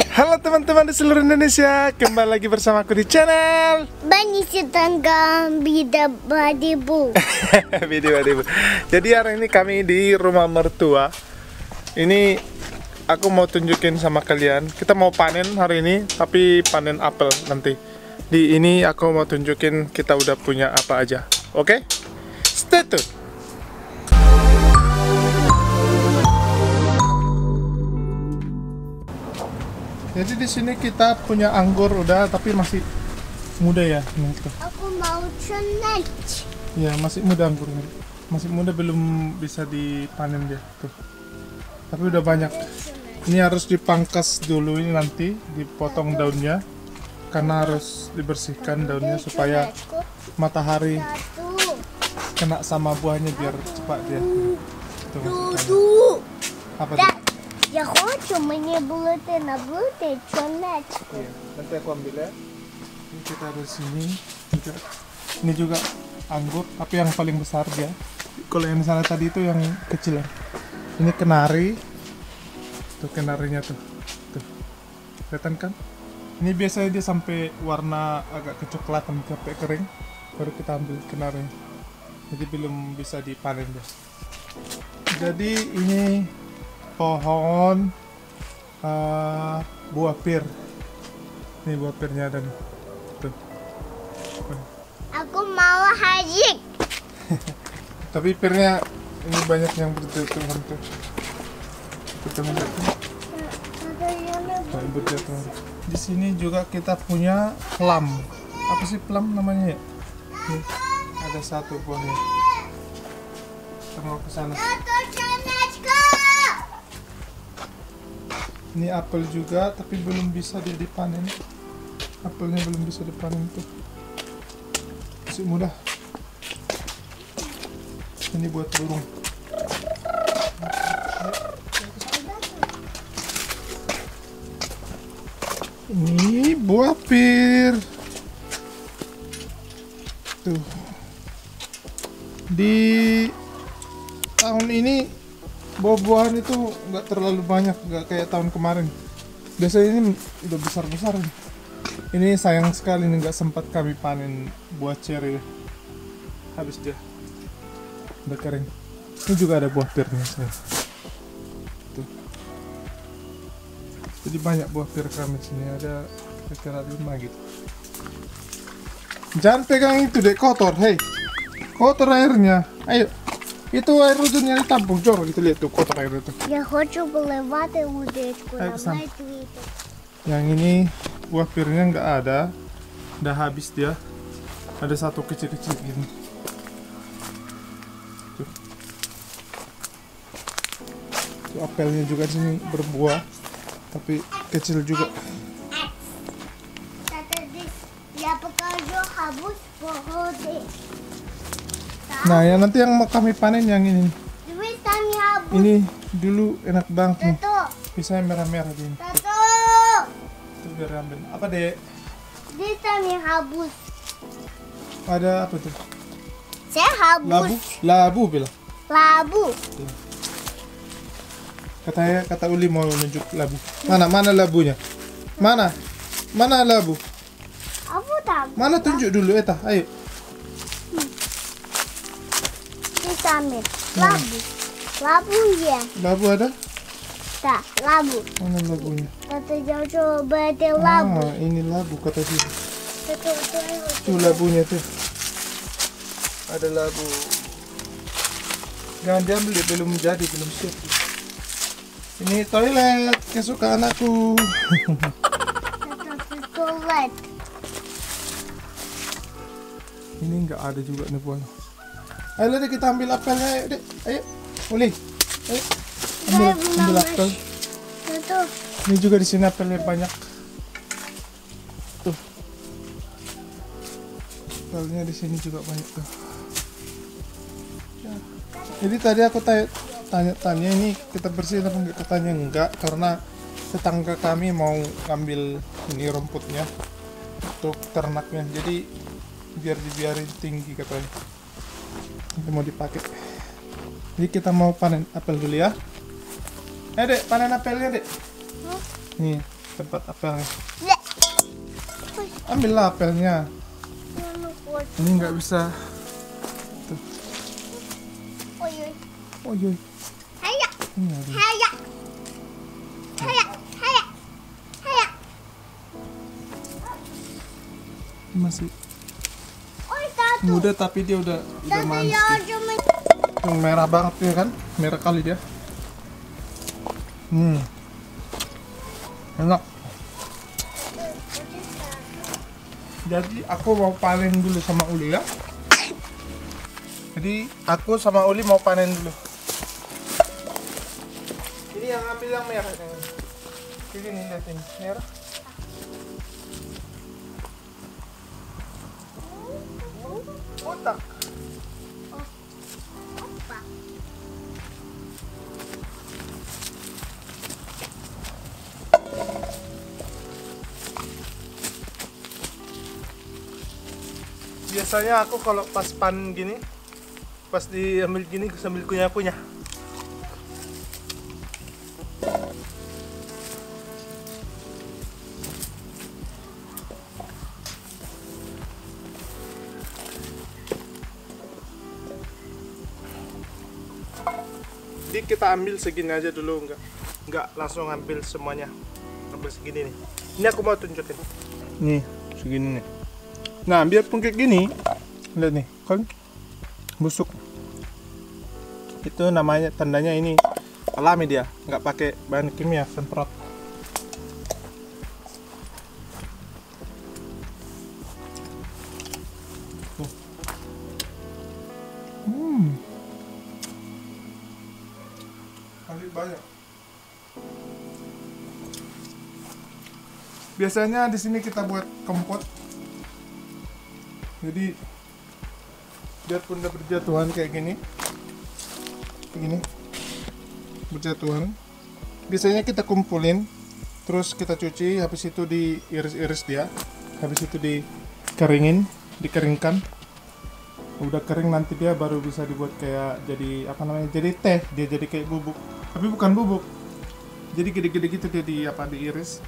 Halo teman-teman di seluruh Indonesia, kembali lagi bersama aku di channel Bani Setangga Bida Badibu. Video. Jadi hari ini kami di rumah mertua. Ini aku mau tunjukin sama kalian. Kita mau panen hari ini, tapi panen apel nanti. Di ini aku mau tunjukin kita udah punya apa aja. Oke? Stay tune. Jadi di sini kita punya anggur udah, tapi masih muda ya. Nih, tuh. Aku mau cenat. Ya masih muda anggurnya. Masih muda, belum bisa dipanen dia tuh. Tapi udah banyak. Ini harus dipangkas dulu, ini nanti dipotong daunnya. Karena harus dibersihkan daunnya supaya matahari kena sama buahnya biar cepat dia. Tuh, Tuh. apa tuh? Я хочу, мне булати на булати cenat. Iya, nanti aku ambil ya. Ini kita ada sini. Ini juga anggur, tapi yang paling besar dia. Kalau yang di sana tadi itu yang kecil ya. Ini kenari. Tuh kenarinya tuh. Tuh. Kelihatan kan? Ini biasanya dia sampai warna agak kecoklatan sampai kering, baru kita ambil kenarinya. Jadi belum bisa dipanen dia. Jadi ini pohon buah pir. Ini buah pirnya ada nih. Tuh. Aku mau hajik. Tapi pirnya ini banyak yang berjatuhan tuh. Berjatuhan. Di sini juga kita punya plum. Apa sih plum namanya ya? Nih, ada satu buahnya. Kita mau ke sana. Ini apel juga, tapi belum bisa dia dipanen. Apelnya belum bisa dipanen tuh. Masih muda. Ini buat burung. Ini buah pir. Tuh. Di tahun ini buah-buahan itu nggak terlalu banyak, nggak kayak tahun kemarin. Biasanya ini udah besar-besar nih. Ini sayang sekali nih nggak sempat kami panen buah ceri. Habis dia udah kering. Ini juga ada buah pirnya. Tuh. Jadi banyak buah pir kami sini, ada kira-kira 5 gitu. Jangan pegang itu deh, kotor. Hei, kotor airnya. Ayo. Itu air hujannya ditampung, coba kita lihat tuh kotor air itu. Я хочу поливати водичку Ayo на kesana. квіти. Yang ini buah pirnya nggak ada, udah habis dia. Ada satu kecil-kecil gini. Tuh. Tuh apelnya juga di sini berbuah, tapi kecil juga. Я покажу хабус погоди. Nah, yang nanti yang mau kami panen yang ini. Дивись, там є хабус. Ini dulu enak banget nih. Тато, Bisa merah-merah ini. тато. Tuh biar ambil. Apa deh? Дивись, там є хабус. Ada apa tuh? Це Labu? хабус. Labu bilang. Лабу. Kata Uli mau nunjuk labu. Mana labunya? Mana labu? Або там. Mana tunjuk dulu Eta, ayo. Ті самі. Лабу. Лабу є. Labu ada? Так, лабу. Mana labunya? Тато, я хочу робити лабу. Ah, ini labu kata dia. Тато, то я хочу. Tuh labunya tuh. Ada labu. Jangan diambil dia, belum jadi, belum siap. Ini toilet kesukaan aku. Тато, це туалет. Ini nggak ada juga nih buahnya. Ayo deh kita ambil apelnya, ayo deh. Ayo, Uli. Ayo. Ambil apel. Тато, Ini juga di sini apelnya banyak. Tuh. Apelnya di sini juga banyak tuh. Ya. Jadi tadi aku tanya-tanya ini kita bersihin apa enggak, katanya enggak karena tetangga kami mau ngambil ini rumputnya untuk ternaknya. Jadi biar dibiarin tinggi katanya. Ini mau dipakai. Jadi kita mau panen apel dulu ya. Dek, panen apelnya, Dek. Nih, tempat apelnya. Ya. Ambillah apelnya. Mana kuat? Ini nggak bisa. Tuh. Oi, oi. Oh iya. Haya, Ini ada. haya, haya, haya, haya. Ini masih Oi, satu. muda tapi dia udah Satu manis. ya, Tuh. cuma. Tuh, merah banget ya kan? Merah kali dia. Enak. Jadi aku mau panen dulu sama Uli ya. Jadi aku sama Uli mau panen dulu. Ini yang ambil yang merah ini. Ini lihat ini merah. Otak. Apa? Biasanya aku kalau pas panen gini, pas diambil gini sambil kunyah-kunyah. Jadi kita ambil segini aja dulu, nggak langsung ambil semuanya. Ambil segini nih. Ini aku mau tunjukin. Nih, segini nih. Nah, biarpun kayak gini, lihat nih, kan busuk. Itu namanya, tandanya ini alami dia, nggak pakai bahan kimia, semprot. Tuh. Masih banyak. Biasanya di sini kita buat kompot. Jadi biarpun udah berjatuhan kayak gini, berjatuhan, biasanya kita kumpulin, terus kita cuci, habis itu diiris-iris dia, habis itu dikeringkan. Udah kering nanti dia baru bisa dibuat kayak jadi apa namanya, jadi teh, dia jadi kayak bubuk, tapi bukan bubuk, jadi gede-gede gitu dia diiris.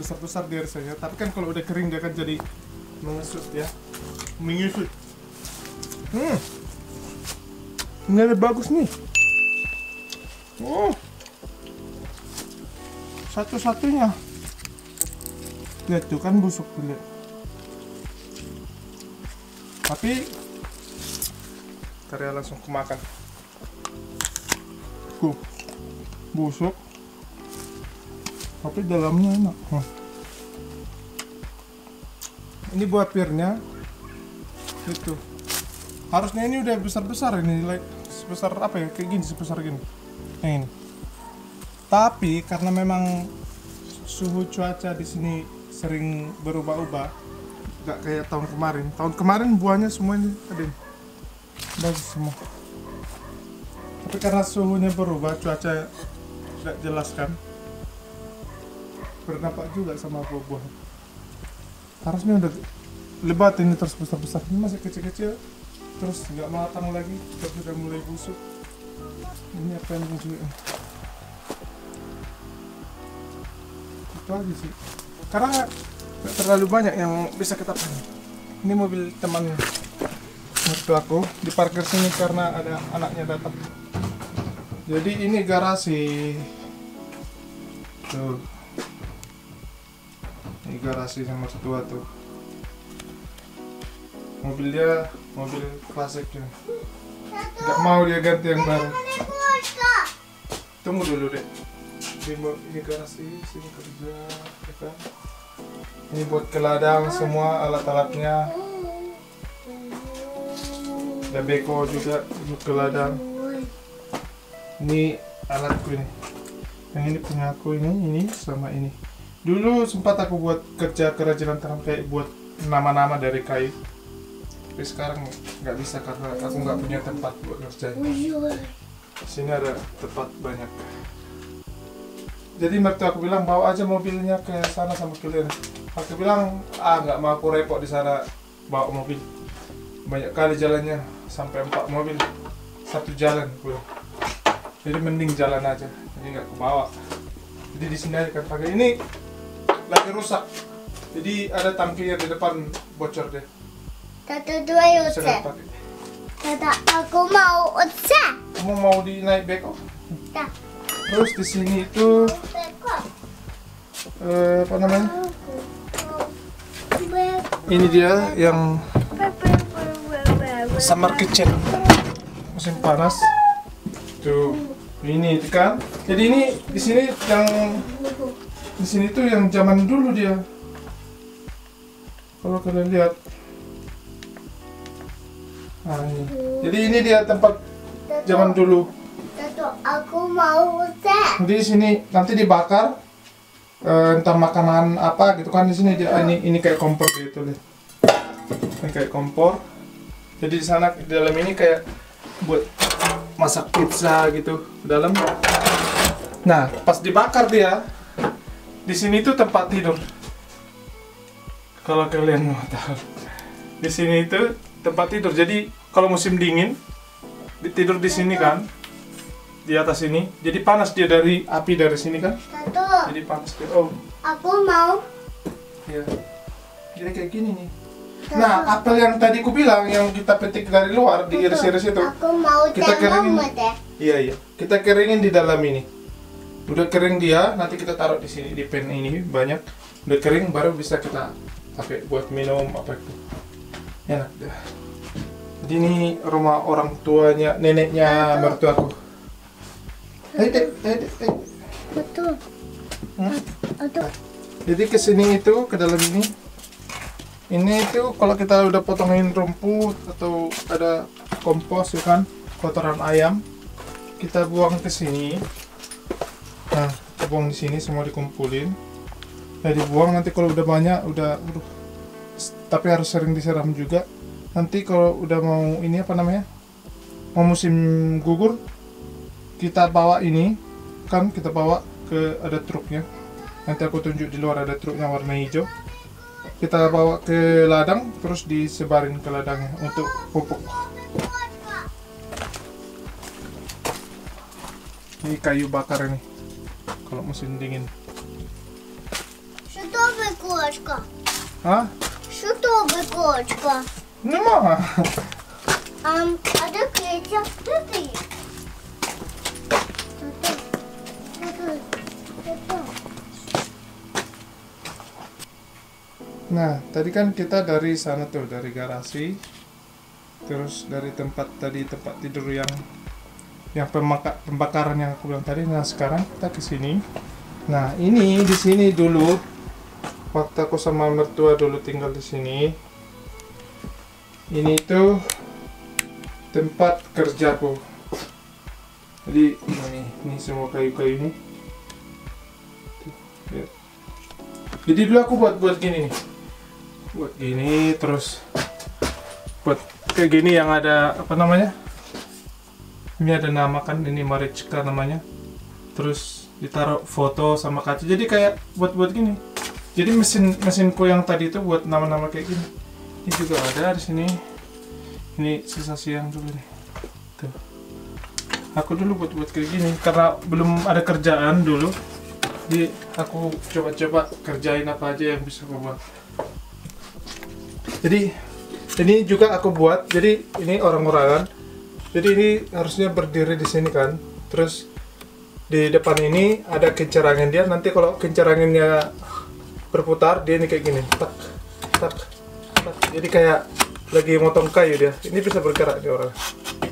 Besar-besar dia rasanya, tapi kan kalau udah kering dia kan jadi mengesut ya, menyusut. Ini ada bagus nih. Oh, satu-satunya. Lihat tuh kan busuk tuh, lihat. Tapi karya langsung kemakan. Busuk. Tapi dalamnya enak. Ini buah pirnya itu. Harusnya ini udah besar-besar ini, like sebesar apa ya? Kayak gini, sebesar gini. Yang ini. Tapi karena memang suhu cuaca di sini sering berubah-ubah, nggak kayak tahun kemarin. Tahun kemarin buahnya semuanya ada ini. Bagus semua. Tapi karena suhunya berubah, cuaca nggak jelas kan, berdampak juga sama buah-buah. Harusnya udah lebat ini, terus besar-besar. Ini masih kecil-kecil, terus nggak matang lagi, terus udah mulai busuk. Ini apa yang busuk ini? Itu aja sih. Karena nggak terlalu banyak yang bisa kita panen. Ini mobil teman mertuaku diparkir sini karena ada anaknya datang. Jadi ini garasi. Tuh. Ini garasi sama mertua tuh. Mobil dia mobil klasik ya. Nggak mau dia ganti yang baru. Tunggu dulu deh. Ini garasi, sini kerja, ya kan? Ini buat ke ladang semua alat-alatnya. Ada beko juga untuk ke ladang. Ini alatku ini. Yang ini punya aku ini sama ini. Dulu sempat aku buat kerja kerajinan tangan kayak buat nama-nama dari kayu. Tapi sekarang nggak bisa karena aku nggak punya tempat buat ngerjain. Sini ada tempat banyak. Jadi mertua aku bilang bawa aja mobilnya ke sana sama kalian. Aku bilang nggak mau aku repot di sana bawa mobil. Banyak kali jalannya sampai 4 mobil satu jalan pulang. Jadi mending jalan aja. Ini nggak ke bawah. Jadi di sini aja kan pakai ini lagi rusak. Jadi ada tangkinya di depan bocor deh. Satu dua Bisa uce. nggak pakai. Tata, aku mau uce. Kamu mau dinaik beko? Tak. Terus di sini itu apa namanya? Ini dia yang summer kitchen, musim panas. Tuh, ini kan. Jadi ini di sini tuh yang zaman dulu dia. Kalau kalian lihat, nah ini. Jadi ini dia tempat zaman dulu. Satu, aku mau uce. Di sini nanti dibakar, entah makanan apa gitu kan. Di sini dia ini kayak kompor gitu deh. Ini kayak kompor. Jadi di sana di dalam ini kayak buat masak pizza gitu di dalam. Nah, pas dibakar dia, di sini tuh tempat tidur. Kalau kalian mau tahu, di sini itu tempat tidur. Jadi kalau musim dingin, tidur di sini kan, di atas ini. Jadi panas dia dari api dari sini kan. Satu, Jadi panas dia. Oh, aku mau. iya. Jadi kayak gini nih. Nah, apel yang tadi ku bilang yang kita petik dari luar diiris-iris itu. Aku mau Kita keringin. teh. Iya. Kita keringin di dalam ini. Udah kering dia, nanti kita taruh di sini di pan ini banyak. Udah kering baru bisa kita pakai buat minum apa itu. Enak dah. Jadi ini rumah orang tuanya, neneknya mertuaku. Dek. Betul. Hmm? Aduh. Jadi kesini itu ke dalam ini. Ini itu kalau kita udah potongin rumput atau ada kompos ya kan, kotoran ayam, kita buang ke sini. Nah, kita buang di sini semua dikumpulin. Nah, dibuang nanti kalau udah banyak, tapi harus sering disiram juga. Nanti kalau udah mau ini apa namanya, mau musim gugur, kita bawa ini, kan kita bawa ke ada truknya. Nanti aku tunjuk di luar ada truknya warna hijau. Kita bawa ke ladang, terus disebarin ke ladangnya untuk pupuk. Ini kayu bakar ini, kalau musim dingin. Что быкочка? Hah? Что быкочка? Ini mah. Ada kecap tuh. Nah, tadi kan kita dari sana tuh, dari garasi, terus dari tempat tidur yang pembakaran yang aku bilang tadi. Nah, sekarang kita ke sini. Nah, ini di sini dulu waktu aku sama mertua dulu tinggal di sini. Ini tuh tempat kerjaku. Jadi ini semua kayu-kayu ini. Tuh, lihat. Jadi dulu aku buat gini nih. Buat gini terus buat kayak gini yang ada apa namanya, ini ada nama kan, ini Marichka namanya, terus ditaruh foto sama kaca, jadi kayak buat gini. Jadi mesinku yang tadi itu buat nama-nama kayak gini. Ini juga ada di sini. Ini sisa siang dulu nih. Tuh, aku dulu buat kayak gini karena belum ada kerjaan dulu, jadi aku coba-coba kerjain apa aja yang bisa aku buat. Jadi ini juga aku buat. Jadi ini orang-orangan. Jadi ini harusnya berdiri di sini kan. Terus di depan ini ada kencerangan dia. Nanti kalau kencerangannya berputar, dia ini kayak gini. Tak, tak, tak. Jadi kayak lagi motong kayu dia. Ini bisa bergerak nih orang.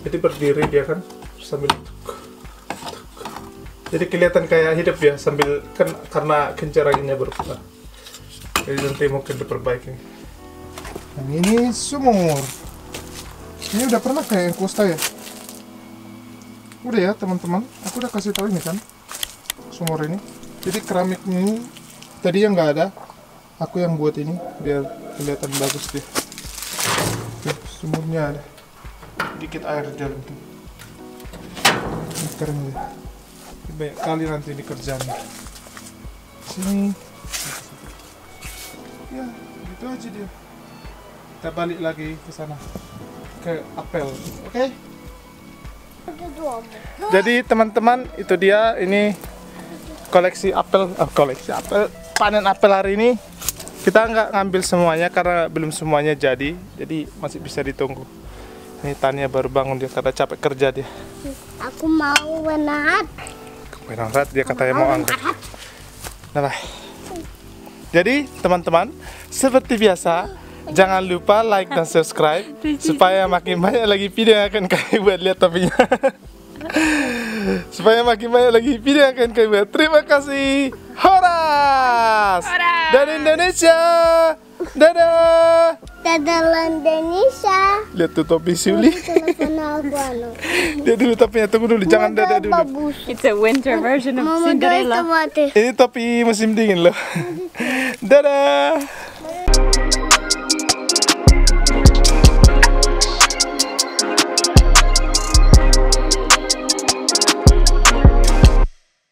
Jadi berdiri dia kan sambil tuk, tuk. Jadi kelihatan kayak hidup dia sambil kan karena kencerangannya berputar. Jadi nanti mungkin diperbaiki. Yang ini sumur. Ini udah pernah kayak yang kusta ya? Udah ya teman-teman, aku udah kasih tahu ini kan sumur ini. Jadi keramik ini tadi yang nggak ada, aku yang buat ini biar kelihatan bagus deh. Tuh, sumurnya ada, dikit air di dalam tuh. Ini keren deh. Banyak kali nanti dikerjain. Sini. Ya, gitu aja dia. Kita balik lagi ke sana, ke apel, oke? Jadi teman-teman, itu dia, ini koleksi apel, panen apel hari ini. Kita nggak ngambil semuanya karena belum semuanya jadi masih bisa ditunggu. Ini Tania baru bangun, dia kata capek kerja dia. Aku mau menahat. Berangkat dia katanya mau angkat. Nah, jadi teman-teman, seperti biasa, jangan lupa like dan subscribe supaya makin banyak lagi video yang akan kami buat. Lihat topinya. Supaya makin banyak lagi video yang akan kami buat. Terima kasih. Horas dari Indonesia. Dadah. Dadah Indonesia. Lihat tuh topi Suli. Telepon aku anu. Dia dulu topinya, tunggu dulu, jangan dadah dulu. It's a winter version of Cinderella. Ini topi musim dingin loh. Dadah.